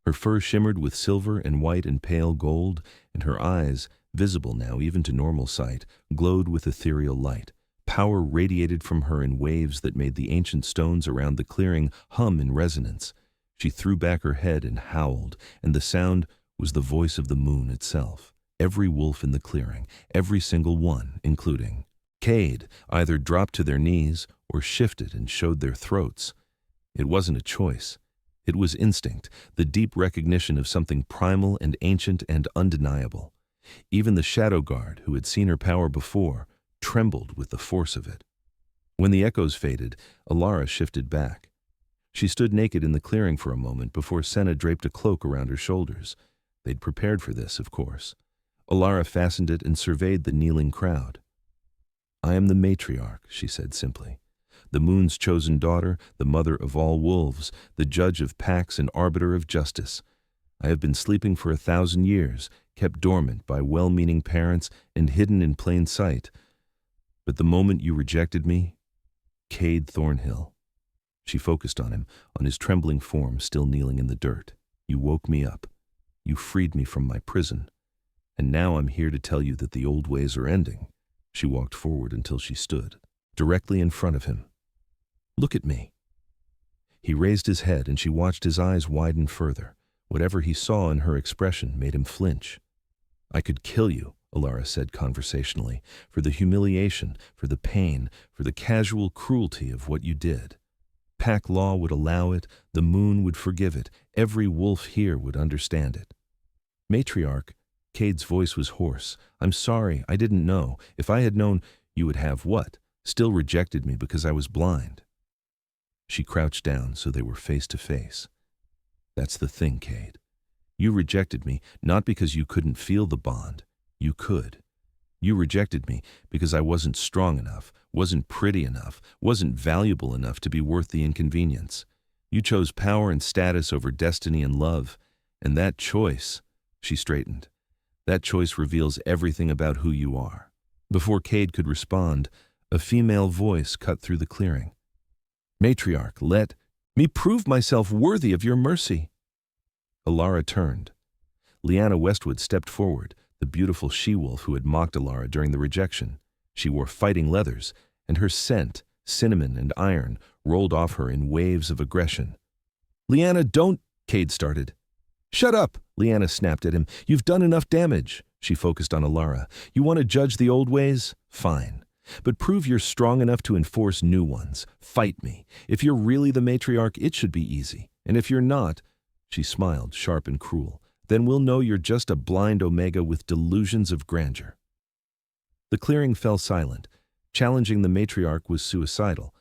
Her fur shimmered with silver and white and pale gold, and her eyes, visible now even to normal sight, glowed with ethereal light. Power radiated from her in waves that made the ancient stones around the clearing hum in resonance. She threw back her head and howled, and the sound was the voice of the moon itself. Every wolf in the clearing, every single one, including Cade, either dropped to their knees or shifted and showed their throats. It wasn't a choice. It was instinct, the deep recognition of something primal and ancient and undeniable. Even the Shadow Guard, who had seen her power before, trembled with the force of it. When the echoes faded, Alara shifted back. She stood naked in the clearing for a moment before Senna draped a cloak around her shoulders. They'd prepared for this, of course. Alara fastened it and surveyed the kneeling crowd. I am the matriarch, she said simply. The moon's chosen daughter, the mother of all wolves, the judge of packs and arbiter of justice. I have been sleeping for 1,000 years, kept dormant by well-meaning parents and hidden in plain sight. But the moment you rejected me, Cade Thornhill. She focused on him, on his trembling form still kneeling in the dirt. You woke me up. You freed me from my prison. And now I'm here to tell you that the old ways are ending. She walked forward until she stood, directly in front of him. Look at me. He raised his head and she watched his eyes widen further. Whatever he saw in her expression made him flinch. I could kill you, Alara said conversationally, for the humiliation, for the pain, for the casual cruelty of what you did. Pack law would allow it, the moon would forgive it, every wolf here would understand it. Matriarch, Cade's voice was hoarse. I'm sorry, I didn't know. If I had known, you would have what? Still rejected me because I was blind. She crouched down so they were face to face. That's the thing, Cade. You rejected me not because you couldn't feel the bond. You could. You rejected me because I wasn't strong enough, wasn't pretty enough, wasn't valuable enough to be worth the inconvenience. You chose power and status over destiny and love, and that choice, she straightened, that choice reveals everything about who you are. Before Cade could respond, a female voice cut through the clearing. Matriarch, let me prove myself worthy of your mercy. Alara turned. Liana Westwood stepped forward, the beautiful she-wolf who had mocked Alara during the rejection. She wore fighting leathers, and her scent, cinnamon and iron, rolled off her in waves of aggression. Liana, don't, Cade started. Shut up, Liana snapped at him. You've done enough damage. She focused on Alara. You want to judge the old ways? Fine. But prove you're strong enough to enforce new ones. Fight me. If you're really the matriarch, it should be easy. And if you're not, she smiled, sharp and cruel, then we'll know you're just a blind Omega with delusions of grandeur. The clearing fell silent. Challenging the matriarch was suicidal,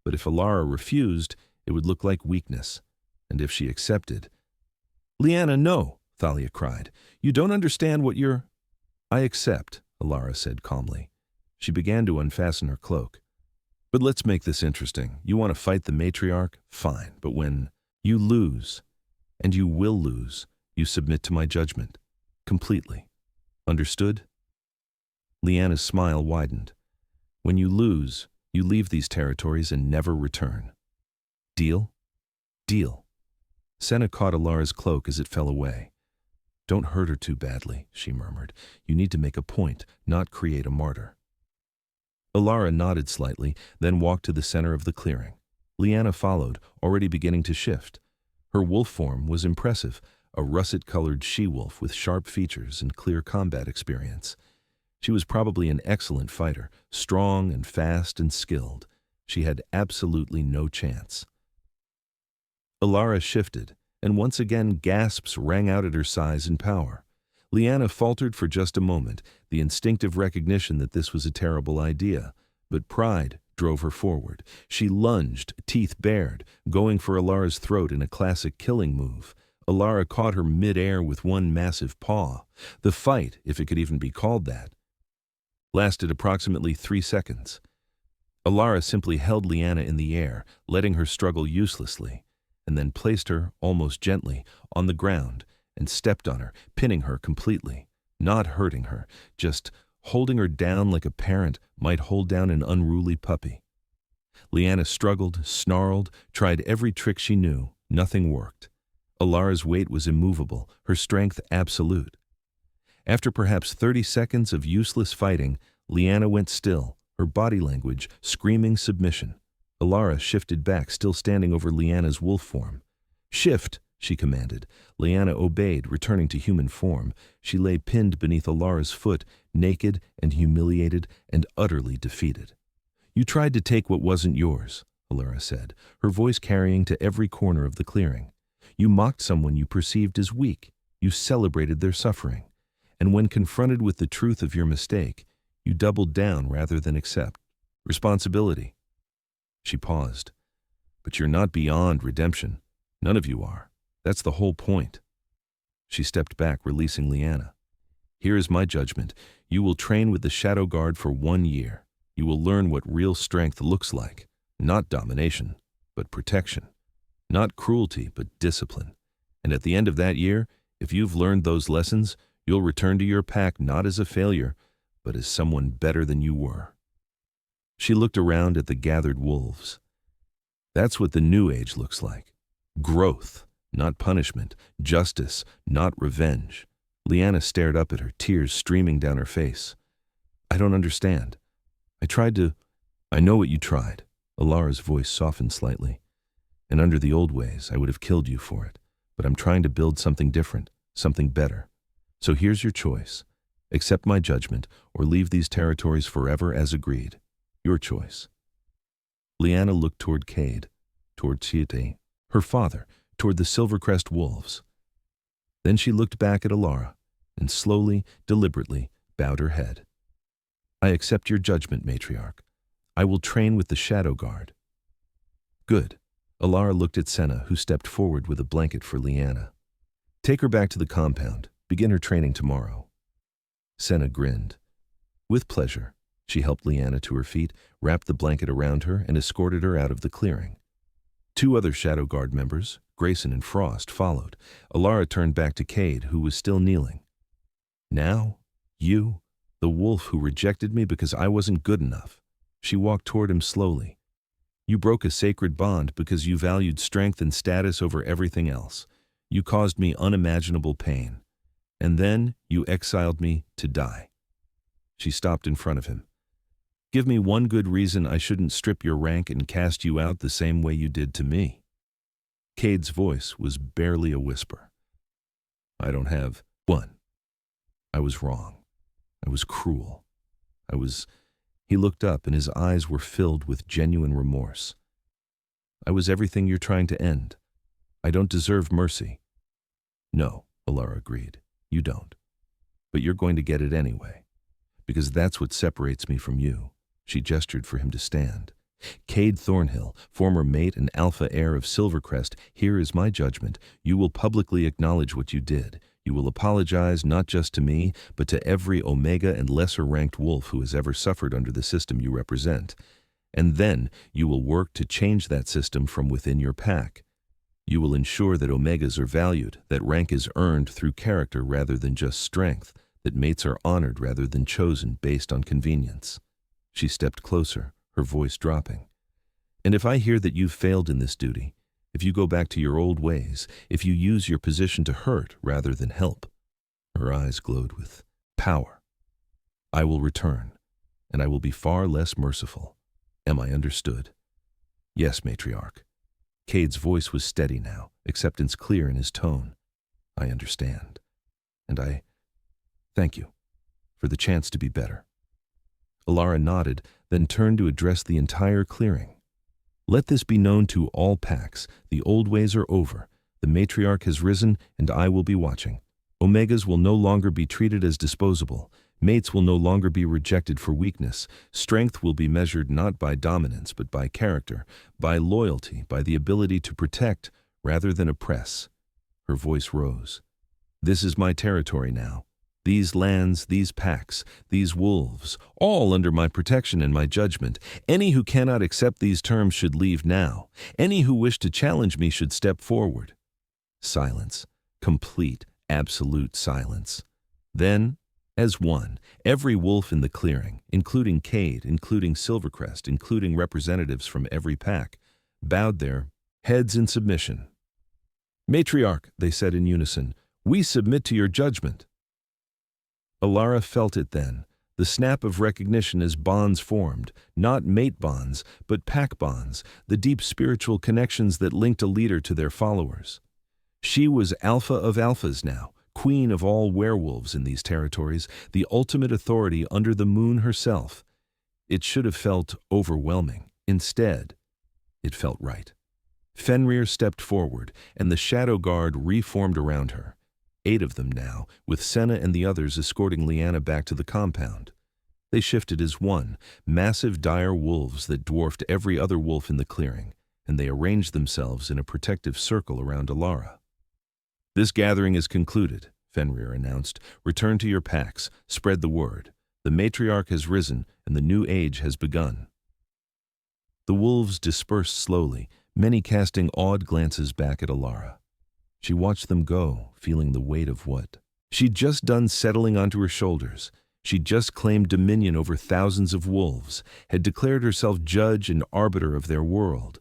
but if Alara refused, it would look like weakness. And if she accepted... Liana, no, Thalia cried. You don't understand what you're... I accept, Alara said calmly. She began to unfasten her cloak. But let's make this interesting. You want to fight the matriarch? Fine, but when you lose, and you will lose, you submit to my judgment. Completely. Understood? Liana's smile widened. When you lose, you leave these territories and never return. Deal? Deal. Senna caught Alara's cloak as it fell away. Don't hurt her too badly, she murmured. You need to make a point, not create a martyr. Alara nodded slightly, then walked to the center of the clearing. Liana followed, already beginning to shift. Her wolf form was impressive, a russet-colored she-wolf with sharp features and clear combat experience. She was probably an excellent fighter, strong and fast and skilled. She had absolutely no chance. Alara shifted, and once again gasps rang out at her size and power. Liana faltered for just a moment, the instinctive recognition that this was a terrible idea, but pride drove her forward. She lunged, teeth bared, going for Alara's throat in a classic killing move. Alara caught her mid-air with one massive paw. The fight, if it could even be called that, lasted approximately 3 seconds. Alara simply held Liana in the air, letting her struggle uselessly, and then placed her, almost gently, on the ground and stepped on her, pinning her completely, not hurting her, just holding her down like a parent might hold down an unruly puppy. Liana struggled, snarled, tried every trick she knew. Nothing worked. Alara's weight was immovable, her strength absolute. After perhaps 30 seconds of useless fighting, Liana went still, her body language screaming submission. Alara shifted back, still standing over Liana's wolf form. "Shift!" she commanded. Liana obeyed, returning to human form. She lay pinned beneath Alara's foot, naked and humiliated and utterly defeated. "You tried to take what wasn't yours," Alara said, her voice carrying to every corner of the clearing. "You mocked someone you perceived as weak. You celebrated their suffering. And when confronted with the truth of your mistake, you doubled down rather than accept responsibility." She paused. "But you're not beyond redemption. None of you are. That's the whole point." She stepped back, releasing Liana. "Here is my judgment. You will train with the Shadow Guard for 1 year. You will learn what real strength looks like. Not domination, but protection. Not cruelty, but discipline. And at the end of that year, if you've learned those lessons, you'll return to your pack not as a failure, but as someone better than you were." She looked around at the gathered wolves. "That's what the new age looks like. Growth, not punishment. Justice, not revenge." Liana stared up at her, tears streaming down her face. "I don't understand. I know what you tried." Alara's voice softened slightly. "And under the old ways, I would have killed you for it. But I'm trying to build something different, something better. So here's your choice. Accept my judgment, or leave these territories forever as agreed. Your choice." Liana looked toward Cade, toward Chiete, her father, toward the Silvercrest wolves. Then she looked back at Alara, and slowly, deliberately, bowed her head. "I accept your judgment, matriarch. I will train with the Shadow Guard." "Good." Alara looked at Senna, who stepped forward with a blanket for Liana. "Take her back to the compound. Begin her training tomorrow." Senna grinned. "With pleasure." She helped Liana to her feet, wrapped the blanket around her, and escorted her out of the clearing. 2 other Shadow Guard members, Grayson and Frost, followed. Alara turned back to Cade, who was still kneeling. "Now, you, the wolf who rejected me because I wasn't good enough." She walked toward him slowly. "You broke a sacred bond because you valued strength and status over everything else. You caused me unimaginable pain. And then you exiled me to die." She stopped in front of him. "Give me one good reason I shouldn't strip your rank and cast you out the same way you did to me." Cade's voice was barely a whisper. "I don't have one. I was wrong. I was cruel. He looked up and his eyes were filled with genuine remorse. "I was everything you're trying to end. I don't deserve mercy." "No," Alara agreed. "You don't. But you're going to get it anyway. Because that's what separates me from you." She gestured for him to stand. "Cade Thornhill, former mate and alpha heir of Silvercrest, here is my judgment. You will publicly acknowledge what you did. You will apologize not just to me, but to every Omega and lesser-ranked wolf who has ever suffered under the system you represent. And then you will work to change that system from within your pack. You will ensure that Omegas are valued, that rank is earned through character rather than just strength, that mates are honored rather than chosen based on convenience." She stepped closer, her voice dropping. And if I hear that you've failed in this duty, if you go back to your old ways, if you use your position to hurt rather than help, her eyes glowed with power, I will return, and I will be far less merciful. Am I understood? Yes, matriarch. Cade's voice was steady now, acceptance clear in his tone. I understand. And I thank you for the chance to be better. Alara nodded, then turned to address the entire clearing. Let this be known to all packs. The old ways are over. The matriarch has risen, and I will be watching. Omegas will no longer be treated as disposable. Mates will no longer be rejected for weakness. Strength will be measured not by dominance, but by character, by loyalty, by the ability to protect rather than oppress. Her voice rose. This is my territory now. These lands, these packs, these wolves, all under my protection and my judgment. Any who cannot accept these terms should leave now. Any who wish to challenge me should step forward. Silence. Complete, absolute silence. Then, as one, every wolf in the clearing, including Cade, including Silvercrest, including representatives from every pack, bowed their heads in submission. Matriarch, they said in unison, we submit to your judgment. Alara felt it then, the snap of recognition as bonds formed, not mate bonds, but pack bonds, the deep spiritual connections that linked a leader to their followers. She was Alpha of Alphas now, queen of all werewolves in these territories, the ultimate authority under the moon herself. It should have felt overwhelming. Instead, it felt right. Fenrir stepped forward, and the Shadow Guard reformed around her. 8 of them now, with Senna and the others escorting Leanna back to the compound. They shifted as one, massive dire wolves that dwarfed every other wolf in the clearing, and they arranged themselves in a protective circle around Alara. This gathering is concluded, Fenrir announced. Return to your packs, spread the word. The matriarch has risen, and the new age has begun. The wolves dispersed slowly, many casting awed glances back at Alara. She watched them go, feeling the weight of what she'd just done settling onto her shoulders. She'd just claimed dominion over thousands of wolves, had declared herself judge and arbiter of their world.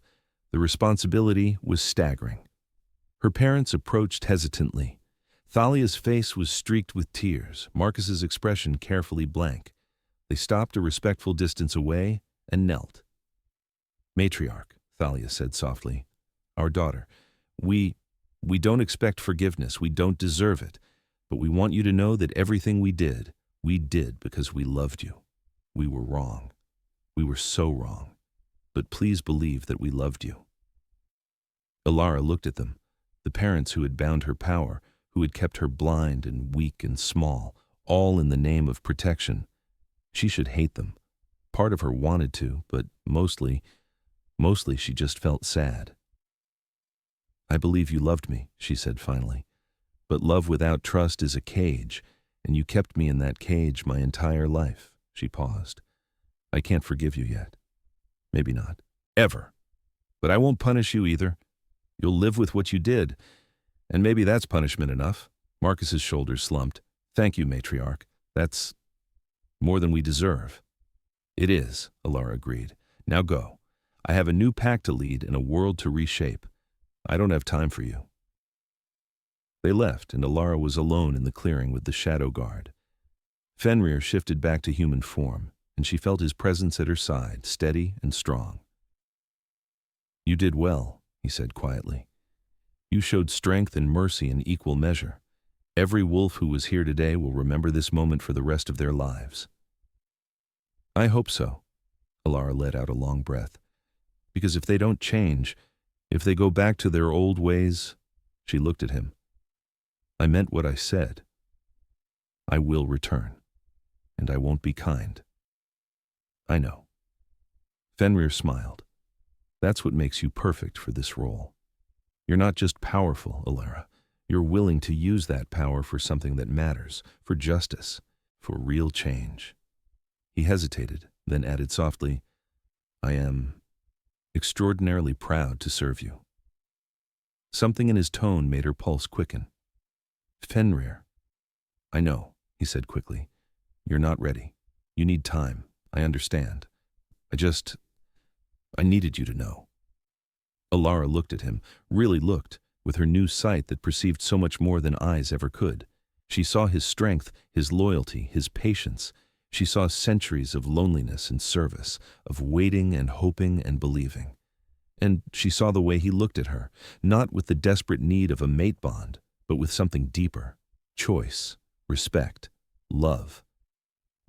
The responsibility was staggering. Her parents approached hesitantly. Thalia's face was streaked with tears, Marcus's expression carefully blank. They stopped a respectful distance away and knelt. Matriarch, Thalia said softly, our daughter, we don't expect forgiveness, we don't deserve it, but we want you to know that everything we did because we loved you. We were wrong. We were so wrong. But please believe that we loved you. Alara looked at them, the parents who had bound her power, who had kept her blind and weak and small, all in the name of protection. She should hate them. Part of her wanted to, but mostly she just felt sad. I believe you loved me, she said finally. But love without trust is a cage, and you kept me in that cage my entire life. She paused. I can't forgive you yet. Maybe not. Ever. But I won't punish you either. You'll live with what you did, and maybe that's punishment enough. Marcus's shoulders slumped. Thank you, matriarch. That's more than we deserve. It is, Alara agreed. Now go. I have a new pack to lead and a world to reshape. I don't have time for you. They left, and Alara was alone in the clearing with the Shadow Guard. Fenrir shifted back to human form, and she felt his presence at her side, steady and strong. You did well, he said quietly. You showed strength and mercy in equal measure. Every wolf who was here today will remember this moment for the rest of their lives. I hope so. Alara let out a long breath. Because if they don't change, if they go back to their old ways, she looked at him. I meant what I said. I will return, and I won't be kind. I know. Fenrir smiled. That's what makes you perfect for this role. You're not just powerful, Alara. You're willing to use that power for something that matters, for justice, for real change. He hesitated, then added softly, I am extraordinarily proud to serve you. Something in his tone made her pulse quicken. Fenrir. I know, he said quickly. You're not ready. You need time. I understand. I needed you to know. Alara looked at him, really looked, with her new sight that perceived so much more than eyes ever could. She saw his strength, his loyalty, his patience. She saw centuries of loneliness and service, of waiting and hoping and believing. And she saw the way he looked at her, not with the desperate need of a mate bond, but with something deeper: choice, respect, love.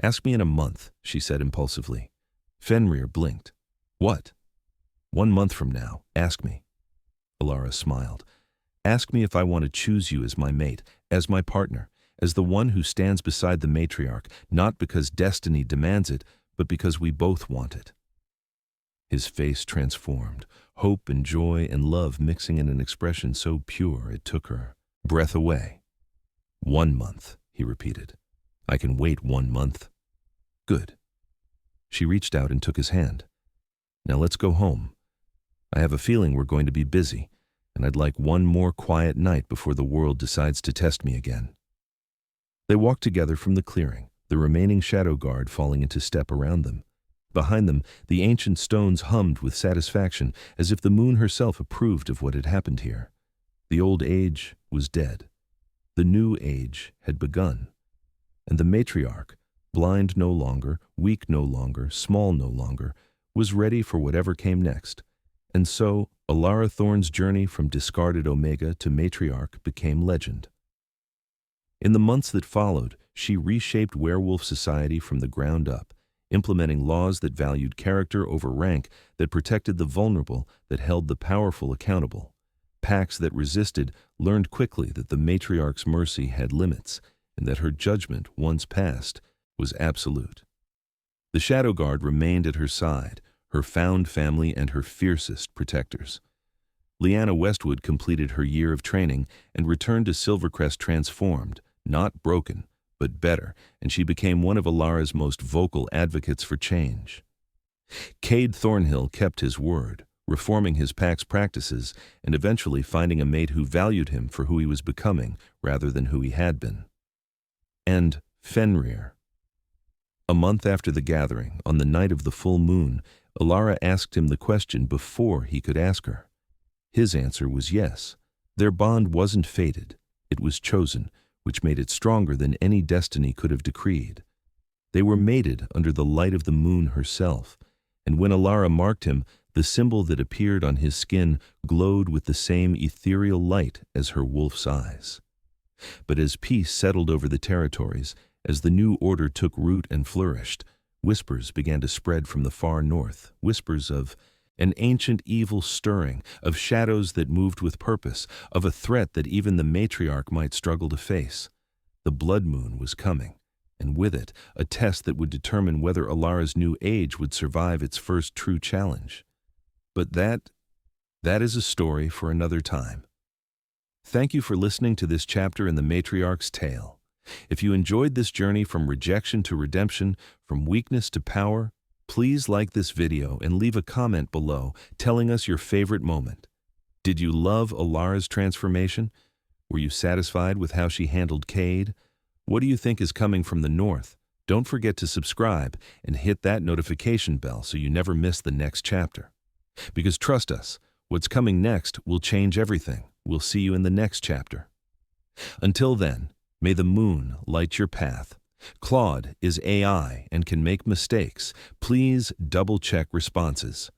"Ask me in a month," she said impulsively. Fenrir blinked. "What?" "1 month from now, ask me." Alara smiled. "Ask me if I want to choose you as my mate, as my partner, as the one who stands beside the matriarch, not because destiny demands it, but because we both want it." His face transformed, hope and joy and love mixing in an expression so pure it took her breath away. "1 month," he repeated. "I can wait 1 month." "Good." She reached out and took his hand. "Now let's go home. I have a feeling we're going to be busy, and I'd like one more quiet night before the world decides to test me again." They walked together from the clearing, the remaining shadow guard falling into step around them. Behind them, the ancient stones hummed with satisfaction, as if the moon herself approved of what had happened here. The old age was dead. The new age had begun. And the matriarch, blind no longer, weak no longer, small no longer, was ready for whatever came next. And so, Alara Thorne's journey from discarded Omega to matriarch became legend. In the months that followed, she reshaped werewolf society from the ground up, implementing laws that valued character over rank, that protected the vulnerable, that held the powerful accountable. Packs that resisted learned quickly that the matriarch's mercy had limits, and that her judgment, once passed, was absolute. The Shadow Guard remained at her side, her found family and her fiercest protectors. Leanna Westwood completed her year of training and returned to Silvercrest transformed, not broken, but better, and she became one of Alara's most vocal advocates for change. Cade Thornhill kept his word, reforming his pack's practices and eventually finding a mate who valued him for who he was becoming rather than who he had been. And Fenrir. A month after the gathering, on the night of the full moon, Alara asked him the question before he could ask her. His answer was yes. Their bond wasn't fated, it was chosen, which made it stronger than any destiny could have decreed. They were mated under the light of the moon herself, and when Alara marked him, the symbol that appeared on his skin glowed with the same ethereal light as her wolf's eyes. But as peace settled over the territories, as the new order took root and flourished, whispers began to spread from the far north, whispers of an ancient evil stirring, of shadows that moved with purpose, of a threat that even the matriarch might struggle to face. The blood moon was coming, and with it, a test that would determine whether Alara's new age would survive its first true challenge. But that is a story for another time. Thank you for listening to this chapter in the Matriarch's tale. If you enjoyed this journey from rejection to redemption, from weakness to power, please like this video and leave a comment below telling us your favorite moment. Did you love Alara's transformation? Were you satisfied with how she handled Cade? What do you think is coming from the north? Don't forget to subscribe and hit that notification bell so you never miss the next chapter. Because trust us, what's coming next will change everything. We'll see you in the next chapter. Until then, may the moon light your path. Claude is AI and can make mistakes. Please double-check responses.